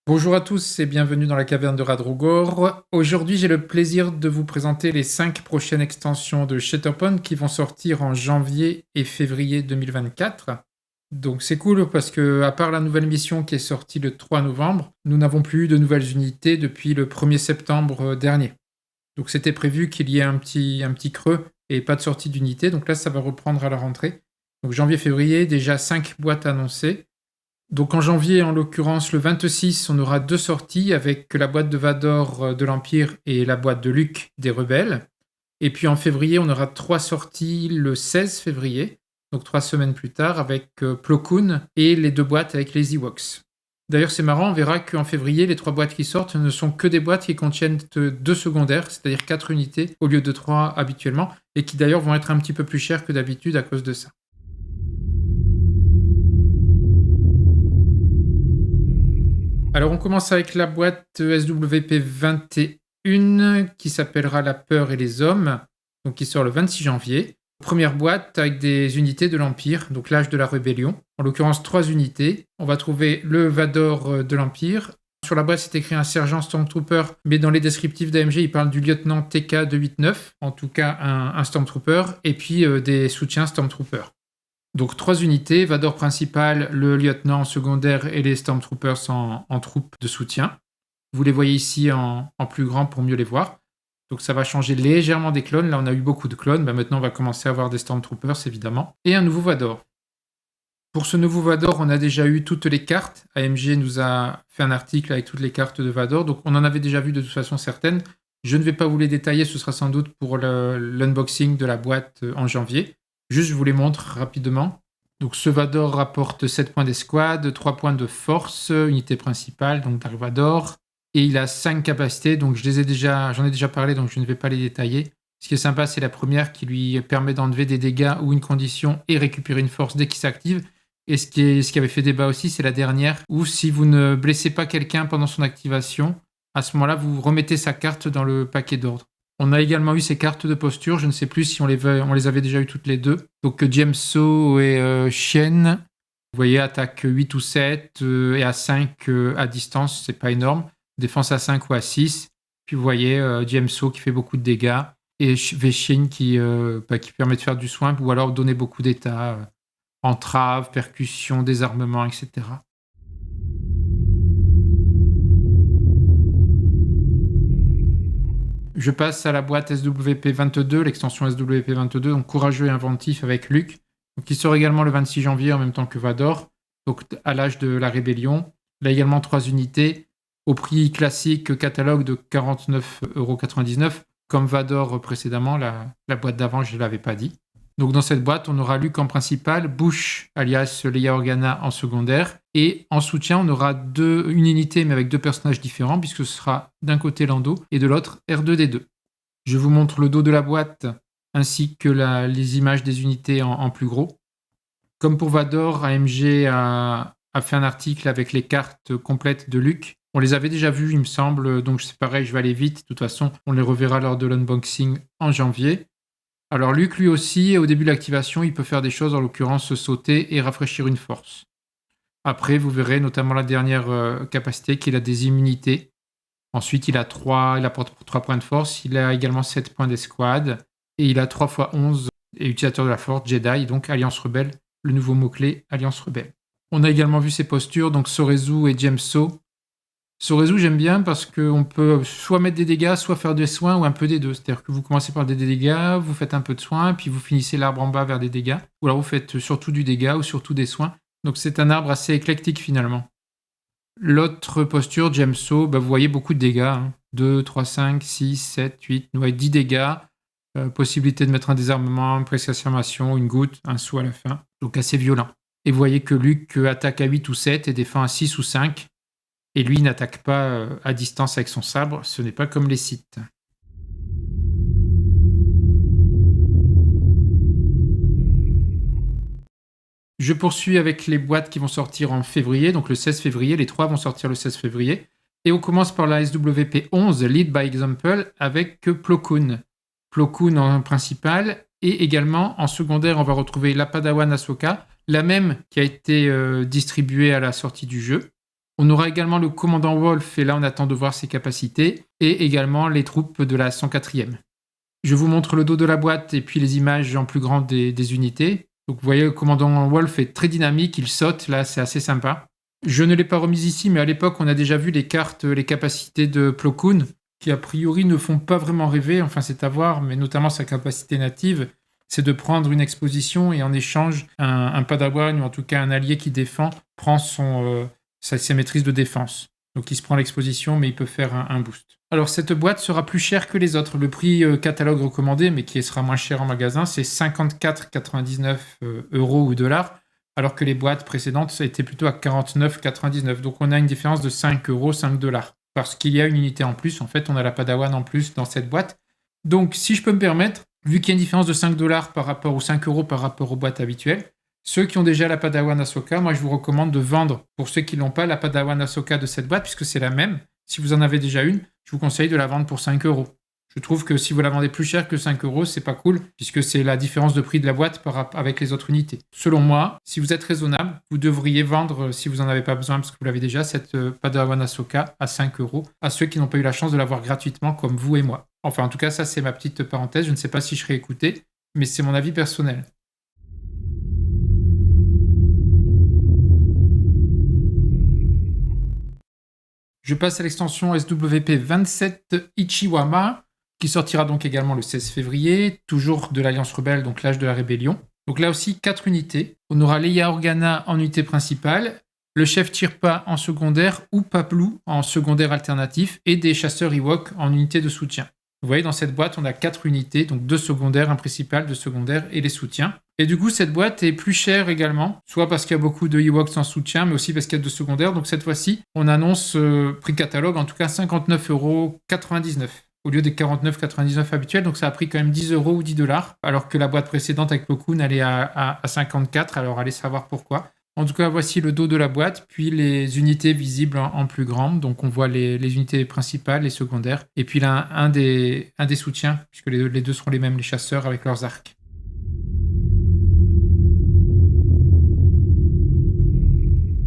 Bonjour à tous et bienvenue dans la caverne de Radrogor. Aujourd'hui, j'ai le plaisir de vous présenter les 5 prochaines extensions de Shatterpoint qui vont sortir en janvier et février 2024. Donc c'est cool parce que, à part la nouvelle mission qui est sortie le 3 novembre, nous n'avons plus eu de nouvelles unités depuis le 1er septembre dernier. Donc c'était prévu qu'il y ait un petit creux et pas de sortie d'unité. Donc là, ça va reprendre à la rentrée. Donc janvier-février, déjà 5 boîtes annoncées. Donc en janvier, en l'occurrence le 26, on aura 2 sorties avec la boîte de Vador de l'Empire et la boîte de Luke des Rebelles. Et puis en février, on aura 3 sorties le 16 février, donc 3 semaines plus tard, avec Plo Koon et les 2 boîtes avec les Ewoks. D'ailleurs, c'est marrant, on verra qu'en février, les 3 boîtes qui sortent ne sont que des boîtes qui contiennent 2 secondaires, c'est-à-dire 4 unités au lieu de 3 habituellement, et qui d'ailleurs vont être un petit peu plus chères que d'habitude à cause de ça. Alors on commence avec la boîte SWP 21 qui s'appellera La Peur et les Hommes, donc qui sort le 26 janvier. Première boîte avec des unités de l'Empire, donc l'âge de la rébellion. En l'occurrence 3 unités. On va trouver le Vador de l'Empire. Sur la boîte c'est écrit un sergent Stormtrooper, mais dans les descriptifs d'AMG il parle du lieutenant TK 289, en tout cas un Stormtrooper, et puis des soutiens Stormtrooper. Donc 3 unités, Vador principal, le lieutenant secondaire et les Stormtroopers en troupes de soutien. Vous les voyez ici en plus grand pour mieux les voir. Donc ça va changer légèrement des clones. Là on a eu beaucoup de clones, maintenant on va commencer à avoir des Stormtroopers évidemment. Et un nouveau Vador. Pour ce nouveau Vador, on a déjà eu toutes les cartes. AMG nous a fait un article avec toutes les cartes de Vador, donc on en avait déjà vu de toute façon certaines. Je ne vais pas vous les détailler, ce sera sans doute pour l'unboxing de la boîte en janvier. Juste, je vous les montre rapidement. Donc, ce Vador rapporte 7 points d'escouade, 3 points de force, unité principale, donc Dark Vador. Et il a 5 capacités, donc j'en ai déjà parlé, donc je ne vais pas les détailler. Ce qui est sympa, c'est la première qui lui permet d'enlever des dégâts ou une condition et récupérer une force dès qu'il s'active. Et ce qui avait fait débat aussi, c'est la dernière, où si vous ne blessez pas quelqu'un pendant son activation, à ce moment-là, vous remettez sa carte dans le paquet d'ordre. On a également eu ces cartes de posture, je ne sais plus si on les avait déjà eues toutes les deux. Donc Jameso et Chien, vous voyez, attaque 8 ou 7 et à 5 à distance, c'est pas énorme. Défense à 5 ou à 6. Puis vous voyez Jameso qui fait beaucoup de dégâts et Veshin qui permet de faire du soin ou alors donner beaucoup d'état, entrave, percussion, désarmement, etc. Je passe à la boîte SWP22, l'extension SWP22, donc courageux et inventif avec Luke, donc qui sort également le 26 janvier en même temps que Vador, donc à l'âge de la rébellion. Là également 3 unités, au prix classique catalogue de 49,99 €, comme Vador précédemment, la boîte d'avant je ne l'avais pas dit. Donc dans cette boîte, on aura Luke en principal, Bush alias Leia Organa en secondaire, et en soutien, on aura une unité mais avec 2 personnages différents, puisque ce sera d'un côté Lando et de l'autre R2D2. Je vous montre le dos de la boîte, ainsi que les images des unités en plus gros. Comme pour Vador, AMG a fait un article avec les cartes complètes de Luke. On les avait déjà vues, il me semble, donc c'est pareil, je vais aller vite. De toute façon, on les reverra lors de l'unboxing en janvier. Alors Luke, lui aussi, au début de l'activation, il peut faire des choses, en l'occurrence sauter et rafraîchir une force. Après, vous verrez notamment la dernière capacité, qu'il a des immunités. Ensuite, il apporte 3 points de force, il a également 7 points d'escouade, et il a 3 x 11 et utilisateur de la force, Jedi, donc Alliance Rebelle, le nouveau mot-clé, Alliance Rebelle. On a également vu ses postures, donc Sorezu et Jameso. Sorezu, j'aime bien parce qu'on peut soit mettre des dégâts, soit faire des soins, ou un peu des deux. C'est-à-dire que vous commencez par des dégâts, vous faites un peu de soins, puis vous finissez l'arbre en bas vers des dégâts. Ou alors vous faites surtout du dégât ou surtout des soins. Donc c'est un arbre assez éclectique finalement. L'autre posture, Jameso, vous voyez beaucoup de dégâts. 2, 3, 5, 6, 7, 8, 10 dégâts. Possibilité de mettre un désarmement, une précision, une goutte, un sou à la fin. Donc assez violent. Et vous voyez que Luke attaque à 8 ou 7 et défend à 6 ou 5. Et lui n'attaque pas à distance avec son sabre, ce n'est pas comme les Sith. Je poursuis avec les boîtes qui vont sortir en février, donc le 16 février, les 3 vont sortir le 16 février. Et on commence par la SWP 11, Lead by Example, avec Plo Koon. Plo Koon en principal, et également en secondaire, on va retrouver la Padawan Ahsoka, la même qui a été distribuée à la sortie du jeu. On aura également le commandant Wolf, et là on attend de voir ses capacités, et également les troupes de la 104e. Je vous montre le dos de la boîte et puis les images en plus grand des unités. Donc vous voyez, le commandant Wolf est très dynamique, il saute, là c'est assez sympa. Je ne l'ai pas remise ici, mais à l'époque on a déjà vu les cartes, les capacités de Plo Koon, qui a priori ne font pas vraiment rêver, enfin c'est à voir, mais notamment sa capacité native, c'est de prendre une exposition et en échange, un padawan, ou en tout cas un allié qui défend, prend ses maîtrises de défense. Donc il se prend l'exposition, mais il peut faire un boost. Alors cette boîte sera plus chère que les autres. Le prix catalogue recommandé, mais qui sera moins cher en magasin, c'est 54,99 euros ou dollars, alors que les boîtes précédentes étaient plutôt à 49,99. Donc on a une différence de 5 euros, 5 dollars. Parce qu'il y a une unité en plus, en fait on a la Padawan en plus dans cette boîte. Donc si je peux me permettre, vu qu'il y a une différence de 5 dollars par rapport aux 5 euros par rapport aux boîtes habituelles, ceux qui ont déjà la Padawan Ahsoka, moi je vous recommande de vendre, pour ceux qui n'ont pas la Padawan Ahsoka de cette boîte, puisque c'est la même. Si vous en avez déjà une, je vous conseille de la vendre pour 5 euros. Je trouve que si vous la vendez plus cher que 5 euros, c'est pas cool, puisque c'est la différence de prix de la boîte avec les autres unités. Selon moi, si vous êtes raisonnable, vous devriez vendre, si vous n'en avez pas besoin, parce que vous l'avez déjà, cette Padawan Ahsoka à 5 euros, à ceux qui n'ont pas eu la chance de l'avoir gratuitement, comme vous et moi. Enfin, en tout cas, ça c'est ma petite parenthèse, je ne sais pas si je serai écouté, mais c'est mon avis personnel. Je passe à l'extension SWP27 Ichiwama, qui sortira donc également le 16 février, toujours de l'Alliance Rebelle, donc l'âge de la rébellion. Donc là aussi, 4 unités. On aura Leia Organa en unité principale, le chef Tirpa en secondaire ou Paplou en secondaire alternatif, et des chasseurs Ewok en unité de soutien. Vous voyez, dans cette boîte, on a 4 unités, donc 2 secondaires, un principal, 2 secondaires et les soutiens. Et du coup, cette boîte est plus chère également, soit parce qu'il y a beaucoup de Ewoks en soutien, mais aussi parce qu'il y a 2 secondaires. Donc cette fois-ci, on annonce prix catalogue, en tout cas 59,99 € au lieu des 49,99 € habituels. Donc ça a pris quand même 10 euros ou 10 dollars, alors que la boîte précédente avec Plo Koon allait à 54, alors allez savoir pourquoi. En tout cas, voici le dos de la boîte, puis les unités visibles en plus grand. Donc, on voit les unités principales, les secondaires, et puis là, un des soutiens, puisque les deux seront les mêmes, les chasseurs avec leurs arcs.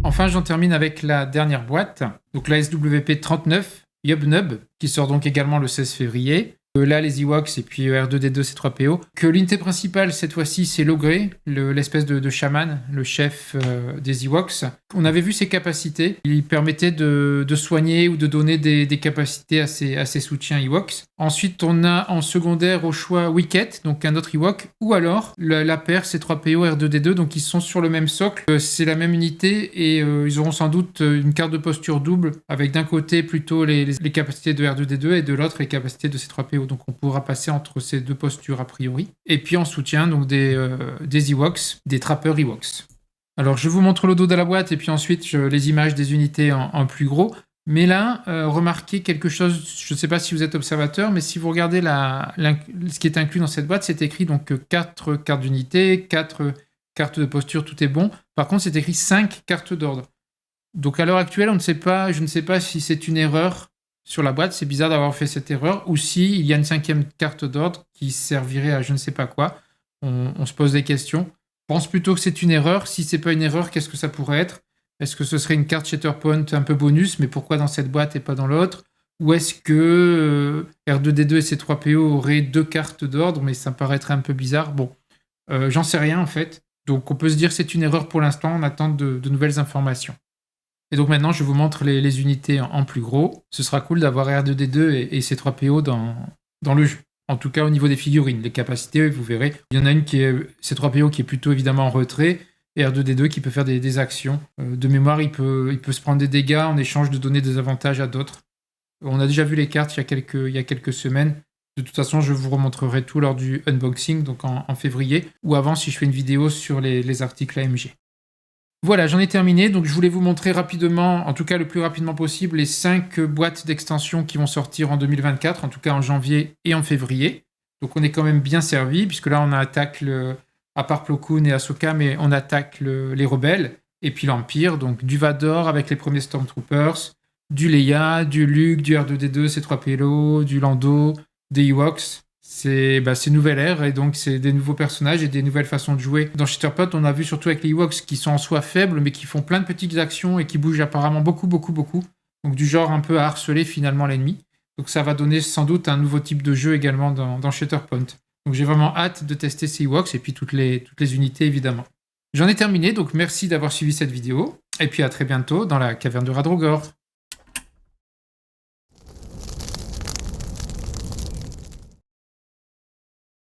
Enfin, j'en termine avec la dernière boîte, donc la SWP 39, Yub-Nub, qui sort donc également le 16 février. Là, les Ewoks et puis R2D2, C3PO. Que l'unité principale, cette fois-ci, c'est Logray, l'espèce de chaman, le chef des Ewoks. On avait vu ses capacités. Il permettait de soigner ou de donner des capacités à ses soutiens Ewoks. Ensuite, on a en secondaire au choix Wicket, donc un autre Ewok, ou alors la paire C3PO R2D2, donc ils sont sur le même socle. C'est la même unité et ils auront sans doute une carte de posture double avec d'un côté plutôt les capacités de R2D2 et de l'autre les capacités de C3PO. Donc on pourra passer entre ces deux postures a priori. Et puis en soutien, donc des Ewoks, des trappeurs Ewoks. Alors je vous montre le dos de la boîte et puis ensuite les images des unités en plus gros. Mais là, remarquez quelque chose, je ne sais pas si vous êtes observateur, mais si vous regardez ce qui est inclus dans cette boîte, c'est écrit donc 4 cartes d'unité, 4 cartes de posture, tout est bon. Par contre, c'est écrit 5 cartes d'ordre. Donc à l'heure actuelle, je ne sais pas si c'est une erreur sur la boîte, c'est bizarre d'avoir fait cette erreur, ou s'il y a une 5e carte d'ordre qui servirait à je ne sais pas quoi. On se pose des questions. Je pense plutôt que c'est une erreur. Si c'est pas une erreur, qu'est-ce que ça pourrait être ? Est-ce que ce serait une carte Shatterpoint un peu bonus, mais pourquoi dans cette boîte et pas dans l'autre ? Ou est-ce que R2D2 et C3PO auraient 2 cartes d'ordre, mais ça me paraîtrait un peu bizarre. Bon, j'en sais rien en fait. Donc on peut se dire que c'est une erreur pour l'instant, on attend de nouvelles informations. Et donc maintenant, je vous montre les unités en plus gros. Ce sera cool d'avoir R2D2 et C3PO dans le jeu. En tout cas, au niveau des figurines, les capacités, vous verrez. Il y en a une qui est C3PO qui est plutôt évidemment en retrait, et R2D2 qui peut faire des actions. De mémoire, il peut se prendre des dégâts en échange de donner des avantages à d'autres. On a déjà vu les cartes il y a quelques semaines. De toute façon, je vous remontrerai tout lors du unboxing, donc en février, ou avant si je fais une vidéo sur les articles AMG. Voilà, j'en ai terminé. Donc je voulais vous montrer rapidement, en tout cas le plus rapidement possible, les 5 boîtes d'extension qui vont sortir en 2024, en tout cas en janvier et en février. Donc on est quand même bien servi, puisque là on attaque, à part Plo Koon et Ahsoka, mais on attaque les rebelles, et puis l'Empire, donc du Vador avec les premiers Stormtroopers, du Leia, du Luke, du R2D2, C3PO, du Lando, des Ewoks. c'est une nouvelle ère et donc c'est des nouveaux personnages et des nouvelles façons de jouer. Dans Shatterpoint, on a vu surtout avec les Ewoks qui sont en soi faibles mais qui font plein de petites actions et qui bougent apparemment beaucoup. Donc du genre un peu à harceler finalement l'ennemi. Donc ça va donner sans doute un nouveau type de jeu également dans Shatterpoint. Donc j'ai vraiment hâte de tester ces Ewoks et puis toutes les unités évidemment. J'en ai terminé, donc merci d'avoir suivi cette vidéo et puis à très bientôt dans la caverne de Radrogor.